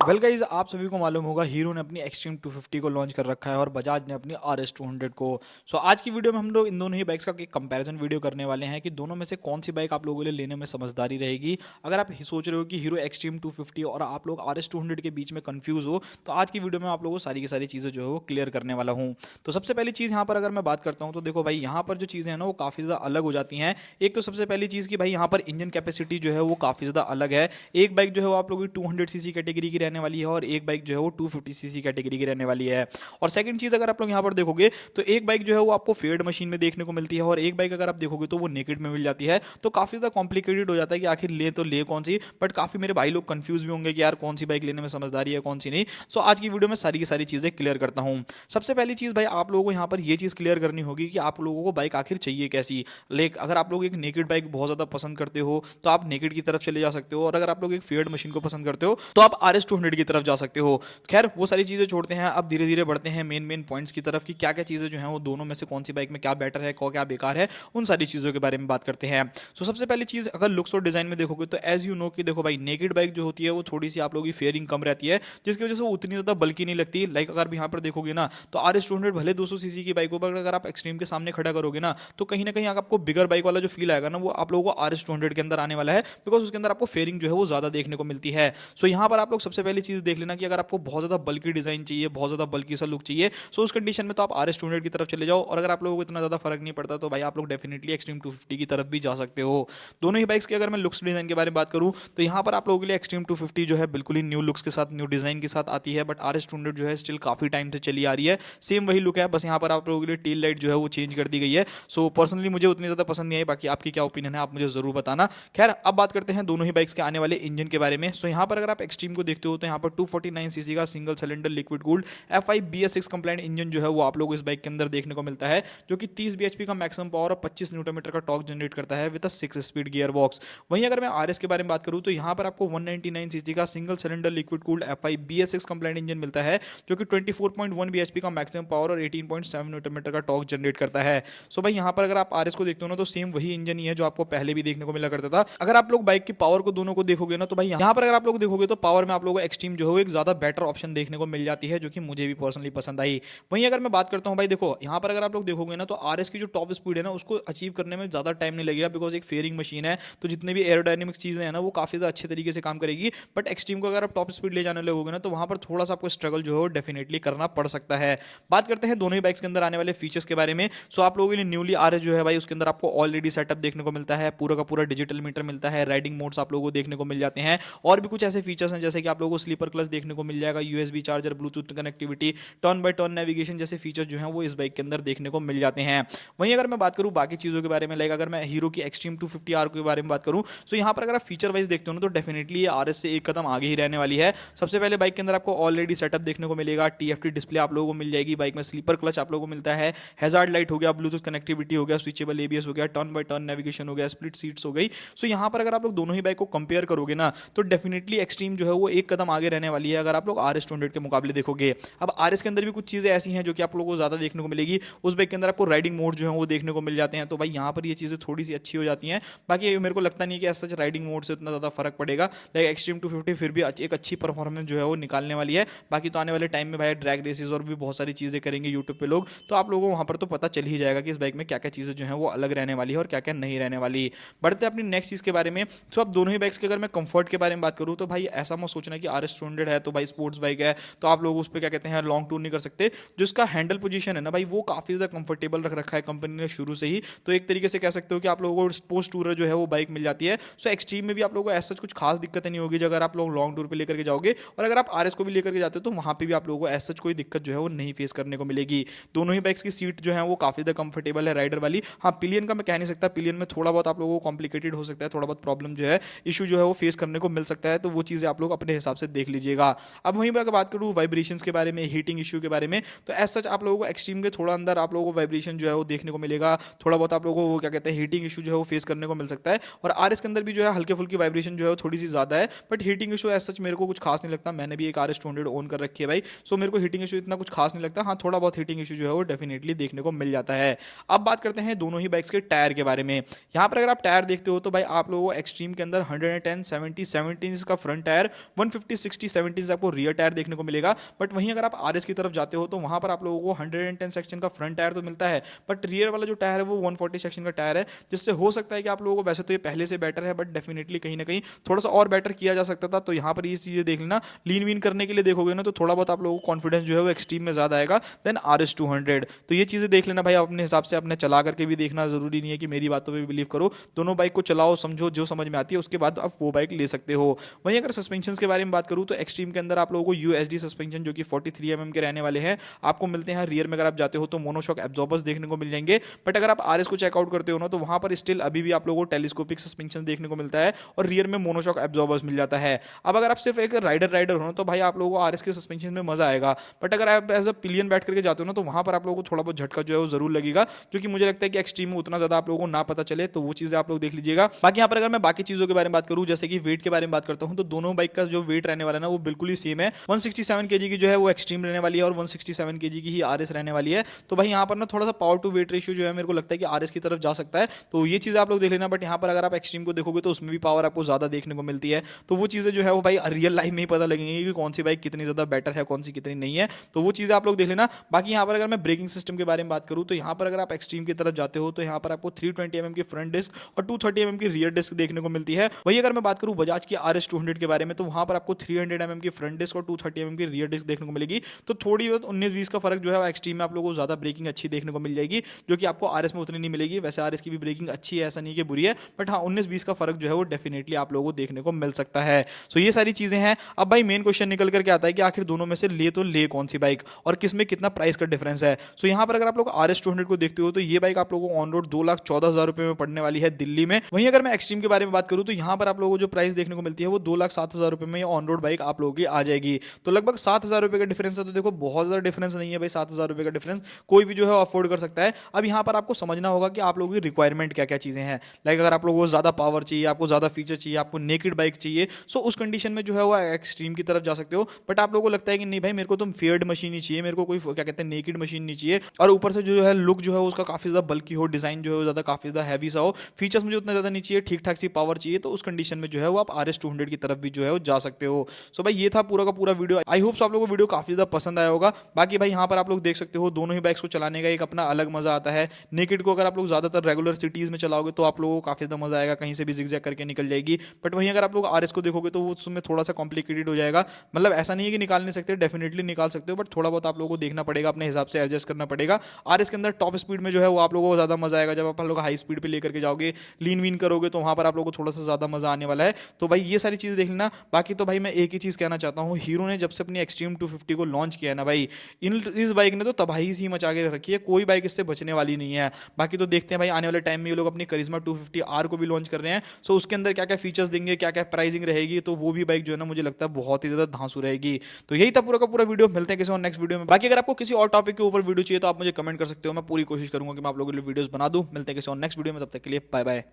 Well guys, आप सभी को मालूम होगा हीरो ने अपनी एक्सट्रीम 250 को लॉन्च कर रखा है और बजाज ने अपनी RS 200 को। आज की वीडियो में हम लोग इन दोनों ही बाइक्स का एक कंपैरिजन वीडियो करने वाले हैं कि दोनों में से कौन सी बाइक आप लोगों के लिए लेने में समझदारी रहेगी। अगर आप सोच रहे हो कि हीरो एक्सट्रीम 250 और आप लोग RS 200 के बीच में कंफ्यूज हो, तो आज की वीडियो में आप लोगों को सारी की सारी चीज़ें जो है वो क्लियर करने वाला हूँ। तो सबसे पहली चीज़ यहाँ पर अगर मैं बात करता हूँ तो देखो भाई, यहाँ पर जो चीज़ें हैं ना वो काफ़ी ज़्यादा अलग हो जाती हैं। एक तो सबसे पहली चीज़ कि भाई यहाँ पर इंजन कैपेसिटी जो है वो काफ़ी ज़्यादा अलग है। एक बाइक जो है वो आप लोगों की 200 सीसी कैटेगरी की रहने वाली है और एक बाइक जो है वो 250 सीसी कैटेगरी की रहने वाली है। और सेकंड चीज़ अगर आप लोग यहाँ पर देखोगे तो एक बाइक जो है वो आपको फेड मशीन में देखने को मिलती है और एक बाइक अगर आप देखोगे तो वो नेकेड में मिल जाती है। तो काफ़ी ज़्यादा कॉम्प्लिकेटेड हो जाता है कि आखिर ले तो ले कौन सी। बट काफ़ी मेरे भाई लोग कंफ्यूज भी होंगे कि यार कौन सी बाइक लेने में समझदारी है कौन सी नहीं। सो आज की वीडियो में सारी की सारी चीज़ें क्लियर करता हूँ। सबसे पहली चीज़ भाई, आप लोगों को यहाँ पर ये चीज़ क्लियर करनी होगी कि आप लोगों को बाइक आखिर चाहिए कैसी। लाइक अगर आप लोग एक नेकेड बाइक बहुत ज़्यादा पसंद करते हो तो आप नेकेड की तरफ चले जा सकते हो, और अगर आप लोग एक फेड मशीन को पसंद करते हो तो आप RS 200 की तरफ जा सकते हो। खैर वो सारी चीज़ें छोड़ते हैं, अब धीरे धीरे बढ़ते हैं मेन पॉइंट्स की तरफ कि क्या क्या चीज़ें जो हैं वो दोनों में से कौन सी बाइक में क्या बेटर है क्या बेकार है, उन सारी चीज़ों के बारे में बात करते हैं। तो सबसे पहली चीज़, अगर लुक्स और डिज़ाइन में देखोगे तो एज यू नो कि देखो भाई, नेकेड बाइक जो होती है वो थोड़ी सी आप लोगों की फेयरिंग कम रहती है, जिसकी वजह से वो उतनी ज़्यादा बल्कि नहीं लगती। लाइक अगर यहाँ पर देखोगे ना तो RS 200 भले 200 सीसी की बाइक हो, पर अगर आप एक्सट्रीम के सामने खड़ा करोगे ना तो कहीं ना कहीं आपको बिगर बाइक वाला जो फील आएगा ना वो आप लोगों को RS 200 के अंदर आने वाला है, बिकॉज उसके अंदर आपको फेयरिंग जो है वो ज़्यादा देखने को मिलती है। सो यहाँ पर आप लोग सबसे पहली चीज़ देख लेना कि अगर आपको बहुत ज़्यादा बल्कि डिज़ाइन चाहिए, बहुत ज़्यादा बल्कि सा लुक चाहिए, सो उस कंडीशन में तो आप RS 200 की तरफ चले जाओ। और अगर आप लोगों को इतना ज़्यादा फर्क नहीं पड़ता तो भाई आप लोग डेफिनेटली एक्सट्रीम 250 की तरफ भी जा सकते हो। दोनों ही बाइक्स की अगर मैं लुक्स डिज़ाइन के बारे में बात करूँ तो यहाँ पर आप लोगों के लिए एक्सट्रीम 250 जो है बिल्कुल ही न्यू लुक्स के साथ, न्यू डिज़ाइन के साथ आती है। बट RS 200 जो है स्टिल काफ़ी टाइम से चली आ रही है, सेम वही लुक है, बस यहाँ पर आप लोगों के लिए टेल लाइट जो है वो चेंज कर दी गई है। सो पर्सनली मुझे उतनी ज़्यादा पसंद नहीं आई, बाकी आपकी क्या ओपिनियन है आप मुझे ज़रूर बताना। खैर अब बात करते हैं दोनों ही बाइक्स के आने वाले इंजन के बारे में। सो यहाँ पर अगर आप एक्सट्रीम को देखते हो तो यहाँ पर 249 सीसी का single cylinder liquid cooled F5 BS6 complaint engine जो है वो आप लोगों को इस बाइक के अंदर देखने को मिलता है, जो कि 30 bhp का मैक्सिमम पावर और 25 न्यूटन मीटर का टॉर्क जनरेट करता है विद 6 स्पीड गियर बॉक्स। वहीं अगर मैं RS के बारे में बात करूं तो यहाँ पर आपको 199 सीसी का single cylinder liquid cooled F5 BS6 complaint engine मिलता है, जो कि 24.1 bhp का मैक्सिमम पावर और 18.7 न्यूटन मीटर का टॉर्क जनरेट करता है। सो भाई यहाँ पर अगर आप RS को देखते हो ना तो सेम वही इंजन ही है जो आपको पहले भी देखने को मिला करता था। अगर आप लोग बाइक की पावर को दोनों को देखोगे ना तो भाई यहाँ पर अगर आप लोग देखोगे तो पावर में आप लोगों को एक्सट्रीम जो है एक ज्यादा बेटर ऑप्शन देखने को मिल जाती है, जो कि मुझे भी पर्सनली पसंद आई। वहीं अगर मैं बात करता हूँ भाई, देखो यहाँ पर अगर आप लोग देखोगे ना तो RS की जो टॉप स्पीड है ना उसको अचीव करने में ज़्यादा टाइम नहीं लगेगा, बिकॉज एक फेयरिंग मशीन है तो जितने भी एरोडायनेमिक चीज़ें हैं ना वो काफ़ी ज़्यादा अच्छे तरीके से काम करेगी। बट एक्सट्रीम को अगर आप टॉप स्पीड ले जाने लगोगे ना तो वहाँ पर थोड़ा सा आपको स्ट्रगल जो है वो डेफिनेटली करना पड़ सकता है। बात करते हैं दोनों ही बाइक्स के अंदर आने वाले फीचर्स के बारे में। सो आप लोगों के लिए न्यूली RS जो है भाई उसके अंदर आपको ऑलरेडी सेटअप देखने को मिलता है, पूरा का पूरा डिजिटल मीटर मिलता है, राइडिंग मोड्स आप लोगों को देखने को मिल जाते हैं, और भी कुछ ऐसे फीचर्स हैं जैसे कि आप लोगों को स्लीपर क्लच देखने को मिल जाएगा, USB charger, Bluetooth connectivity, turn by turn navigation जैसे फीचर्स जो हैं वो इस बाइक के अंदर देखने को मिल जाते हैं। वहीं अगर मैं बात करूं बाकी चीज़ों के बारे में, लाइक अगर मैं हीरो की एक्सट्रीम 250R के बारे में बात करूं तो यहाँ पर अगर आप फीचर वाइज देखते हो ना तो डेफिनेटली ये RS से एक कदम आगे ही रहने वाली है। सबसे पहले बाइक के अंदर आपको ऑलरेडी सेटअप देखने को मिलेगा, TFT डिस्प्ले आप लोगों को मिल जाएगी, बाइक में स्लीपर क्लच आप लोगों को मिलता है, हैजार्ड लाइट हो गया, ब्लूटूथ कनेक्टिविटी हो गया, स्विचेबल ABS हो गया, टर्न बाय टर्न नेविगेशन हो गया, स्प्लिट सीट्स हो गई। सो यहाँ पर अगर आप लोग दोनों ही बाइक को कंपेयर करोगे ना तो डेफिनेटली एक्सट्रीम जो है वो एक कदम आगे रहने वाली है अगर आप लोग RS 200 के मुकाबले देखोगे। अब RS के अंदर भी कुछ चीज़ें ऐसी हैं जो कि आप लोगों को ज़्यादा देखने को मिलेगी, उस बाइक के अंदर आपको राइडिंग मोड जो है वो देखने को मिल जाते हैं, तो भाई यहाँ पर ये चीज़ें थोड़ी सी अच्छी हो जाती हैं। बाकी मेरे को लगता नहीं है कि ऐसा राइडिंग मोड से उतना ज़्यादा फर्क पड़ेगा, लाइक एक्सट्रीम 250 फिर भी एक अच्छी परफॉर्मेंस जो है वो निकालने वाली है। बाकी तो आने वाले टाइम में भाई ड्रैग रेसेस और भी बहुत सारी चीज़ें करेंगे यूट्यूब पे लोग, तो आप लोगों को वहाँ पर तो पता चल ही जाएगा कि इस बाइक में क्या क्या चीज़ें जो है वो अलग रहने वाली है और क्या क्या नहीं रहने वाली। बढ़ते अपनी नेक्स्ट चीज़ के बारे में। तो अब दोनों ही बाइक्स के अगर मैं कंफर्ट के बारे में बात करूँ तो भाई ऐसा मत सोचना कि RS 200 है तो भाई स्पोर्ट्स बाइक है तो आप लोग उस पर क्या कहते हैं लॉन्ग टूर नहीं कर सकते। जो इसका हैंडल पोजीशन है ना भाई वो काफ़ी ज़्यादा कंफर्टेबल रख रखा है कंपनी ने शुरू से ही, तो एक तरीके से कह सकते हो कि आप लोगों को स्पोर्ट्स टूर जो है वो बाइक मिल जाती है। सो एक्सट्रीम में भी आप लोगों को ऐसा कुछ खास दिक्कतें नहीं होगी अगर आप लोग लॉन्ग टूर पर लेकर के जाओगे, और अगर आप RS को भी लेकर के जाते हो तो वहाँ पर भी आप लोगों को ऐसा कोई दिक्कत जो है वो नहीं फेस करने को मिलेगी। दोनों ही बाइक्स की सीट जो है वो काफ़ी ज़्यादा कंफर्टेबल है राइडर वाली। हाँ, पिलियन का मैं कह नहीं सकता, पिलियन में थोड़ा बहुत आप लोगों को कॉम्प्लिकेटेड हो सकता है, थोड़ा बहुत प्रॉब्लम जो है इशू जो है वो फेस करने को मिल सकता है, तो वो चीज़ें आप लोग अपने हिसाब से देख लीजिएगा। अब वहीं पर अगर बात करूँ वाइब्रेशंस के बारे में, हीटिंग इशू के बारे में, तो एज सच आप लोगों को एक्सट्रीम के थोड़ा अंदर आप लोगों को वाइब्रेशन जो है वो देखने को मिलेगा, थोड़ा बहुत आप लोगों को क्या कहते हैं हीटिंग इशू जो है वो फेस करने को मिल सकता है। और RS के अंदर भी जो है हल्के फुल्की वाइब्रेशन जो है वो थोड़ी सी ज़्यादा है, but heating issue as such मेरे को कुछ खास नहीं लगता। मैंने भी एक RS 200 ऑन कर रखी है भाई, सो मेरे को हीटिंग इशू इतना कुछ खास नहीं लगता। हाँ, थोड़ा बहुत हीटिंग इशू जो है वो डेफिनेटली देखने को मिल जाता है। अब बात करते हैं दोनों ही बाइक्स के टायर के बारे में। यहाँ पर अगर आप टायर देखते हो तो भाई आप लोगों को एक्सट्रीम के अंदर 110 70 17 इंच का फ्रंट टायर, 150 60-70 से आपको रियर टायर देखने को मिलेगा। बट वहीं अगर आप आरएस की तरफ जाते हो तो वहां पर आप लोगों को 110 सेक्शन का फ्रंट टायर तो मिलता है, बट रियर वाला जो टायर है वो 140 सेक्शन का टायर है, जिससे हो सकता है कि आप लोगों को, वैसे तो ये पहले से बेटर है बट डेफिनेटली कहीं ना कहीं थोड़ा सा और बेटर किया जा सकता था। तो यहाँ पर ये चीजें देख लेना, लीन वीन करने के लिए देखोगे ना तो थोड़ा बहुत आप लोगों को कॉन्फिडेंस जो है वो एक्सट्रीम में ज्यादा आएगा देन RS200। तो ये चीजें देख लेना भाई, अपने हिसाब से अपने चला करके भी देखना, जरूरी नहीं है कि मेरी बातों पे बिलीव करो। दोनों बाइक को चलाओ, समझो, जो समझ में आती है उसके बाद आप वो बाइक ले सकते हो। वहीं अगर सस्पेंशन के बारे में बात करूं तो एक्सट्रीम के अंदर आप लोगों को USD सस्पेंशन जो कि 43 mm के रहने वाले हैं आपको मिलते हैं। रियर में अगर आप जाते हो तो मोनोशॉक एब्जॉर्बर्स देखने को मिल जाएंगे, बट अगर आप RS को चेकआउट करते हो ना तो वहां पर स्टिल अभी भी आप लोगों को टेलीस्कोपिक सस्पेंशन देखने को मिलता है और रियर में मोनोशॉक एब्जॉर्बर्स मिल जाता है। अब अगर आप सिर्फ एक राइडर हो तो भाई आप लोगों को RS के सस्पेंशन में मजा आएगा, बट अगर आप एज अ पिलियन बैठ करके जाते हो ना तो वहां पर आप लोगों को थोड़ा बहुत झटका जो है वो जरूर लगेगा, जो कि मुझे लगता है कि एक्सट्रीम में उतना ज्यादा आप लोगों को ना पता चले, तो वो चीजें आप लोग देख लीजिएगा। बाकी यहाँ पर अगर मैं बाकी चीजों के बारे में बात करूं, जैसे कि वेट के बारे में बात करता हूं, तो दोनों बाइक का जो वेट रहने वाला है ना वो बिल्कुल ही सेम है। 167 kg की जो है वो एक्सट्रीम रहने वाली है और 167 kg की ही RS रहने वाली है। तो भाई यहाँ पर ना थोड़ा सा पावर टू वेट रेशियो जो है मेरे को लगता है कि RS की तरफ जा सकता है, तो ये चीज आप लोग देख लेना। बट यहाँ पर अगर आप एक्सट्रीम को देखोगे तो उसमें भी पावर आपको ज्यादा देखने को मिलती है, तो वो चीजें जो है वो भाई रियल लाइफ में ही पता लगेंगी कि कौन सी बाइक कितनी ज्यादा बेटर है, कौन सी कितनी नहीं है, तो वो चीजें आप लोग देख लेना। बाकी यहाँ पर अगर मैं ब्रेकिंग सिस्टम के बारे में बात करूँ तो यहाँ पर अगर आप एक्सट्रीम की तरफ जाते हो तो यहाँ पर आपको 320 mm की फ्रंट डिस्क और 230 mm की रियर डिस्क देखने को मिलती है। वही अगर मैं बात करूँ बजाज की RS200 के बारे में तो वहां पर आपको 300 mm की फ्रंट डिस्क और 230 mm की रियर डिस्क देखने को मिलेगी। तो थोड़ी बहुत 19-20 का फर्क जो है एक्सट्रीम में आप लोगों को ज्यादा ब्रेकिंग अच्छी देखने को मिल जाएगी, जो कि आपको RS में उतनी नहीं मिलेगी। वैसे RS की भी ब्रेकिंग अच्छी है, ऐसा नहीं कि बुरी है, बट हाँ 19-20 का फर्क जो है वो डेफिनेटली आप लोगों को देखने को मिल सकता है। सो ये सारी चीजें हैं। अब भाई मेन क्वेश्चन निकल करके आता है कि आखिर दोनों में से ले तो ले कौन सी बाइक और किसमें कितना प्राइस का डिफरेंस है। सो यहाँ पर अगर आप लोग RS200 को देखते हो तो ये बाइक आप लोगों को ऑन रोड 2,14,000 रुपए में पड़ने वाली है दिल्ली में। वहीं अगर मैं एक्सट्रीम के बारे में बात करूं तो यहाँ पर आप लोगों को जो प्राइस देखने को मिलती है वो 2,07,000 रुपए में ऑन रोड बाइक आप लोगों की आ जाएगी। तो लगभग 7,000 रुपए का डिफरेंस है। तो देखो बहुत ज्यादा डिफरेंस नहीं है भाई, 7,000 रुपए का डिफरेंस कोई भी जो है अफोर्ड कर सकता है। अब यहाँ पर आपको समझना होगा कि आप लोगों की रिक्वायरमेंट क्या क्या चीजें हैं। लाइक अगर आप लोगों को ज्यादा पावर चाहिए, आपको ज्यादा फीचर चाहिए, आपको नेकेड बाइक चाहिए, सो उस कंडीशन में जो है वो एक्सट्रीम की तरफ जा सकते हो। बट आप लोगों को लगता है कि नहीं भाई मेरे को तो फेयर्ड मशीन ही चाहिए, मेरे को कोई क्या कहते हैं नेकेड मशीन नहीं चाहिए, और ऊपर से जो है लुक जो है उसका काफी ज्यादा बल्कि हो, डिजाइन जो है ज्यादा काफी ज्यादा हैवी सा हो, फीचर्स मुझे उतना ज्यादा नहीं चाहिए, ठीक ठाक सी पावर चाहिए, तो उस कंडीशन में जो है वो आप RS200 की तरफ भी जो है वो जा सकते हो। सो भाई ये था पूरा का पूरा वीडियो। आई होप आप लोगों को वीडियो काफी ज्यादा पसंद आया होगा। बाकी भाई यहाँ पर आप लोग देख सकते हो दोनों ही बाइक्स को चलाने का एक अपना अलग मजा आता है। नेकेड को अगर आप लोग ज्यादातर रेगुलर सिटीज में चलाओगे तो आप लोगों को काफी ज्यादा मजा आएगा, कहीं से भी जिगजैग करके निकल जाएगी। बट वहीं अगर आप लोग RS को देखोगे तो वो उसमें थोड़ा सा कॉम्प्लिकेटेड हो जाएगा। मतलब ऐसा नहीं है कि निकाल नहीं सकते, डेफिनेटली निकाल सकते हो, बट थोड़ा बहुत आप लोगों को देखना पड़ेगा, अपने हिसाब से एडजस्ट करना पड़ेगा। RS के अंदर टॉप स्पीड में जो है वो आप लोगों को ज्यादा मजा आएगा। जब आप लोग हाई स्पीड पे लेकर के जाओगे, लीन वीन करोगे, तो वहां पर आप लोगों को थोड़ा सा ज्यादा मजा आने वाला है। तो भाई ये सारी चीजें देख लेना। बाकी तो भाई मैं एक ही चीज कहना चाहता हूँ, हीरो ने जब से अपनी एक्सट्रीम 250 को लॉन्च किया है ना भाई, इस बाइक ने तो तबाही सी मचा के रखी है, कोई बाइक इससे बचने वाली नहीं है। बाकी तो देखते हैं भाई आने वाले टाइम में ये लोग अपनी करिश्मा 250R को भी लॉन्च कर रहे हैं। सो उसके अंदर क्या क्या फीचर्स देंगे, क्या क्या प्राइसिंग रहेगी, तो वो भी बाइक जो है ना मुझे लगता है बहुत ही ज्यादा धांसू रहेगी। तो यही था पूरा का पूरा वीडियो। मिलते हैं किसी और नेक्स्ट वीडियो में। बाकी अगर आपको किसी और टॉपिक के ऊपर वीडियो चाहिए तो आप मुझे कमेंट कर सकते हो, मैं पूरी कोशिश करूंगा कि मैं आप लोगों के लिए वीडियोस बना दूं। मिलते हैं किसी और नेक्स्ट वीडियो में, तब तक के लिए बाय बाय।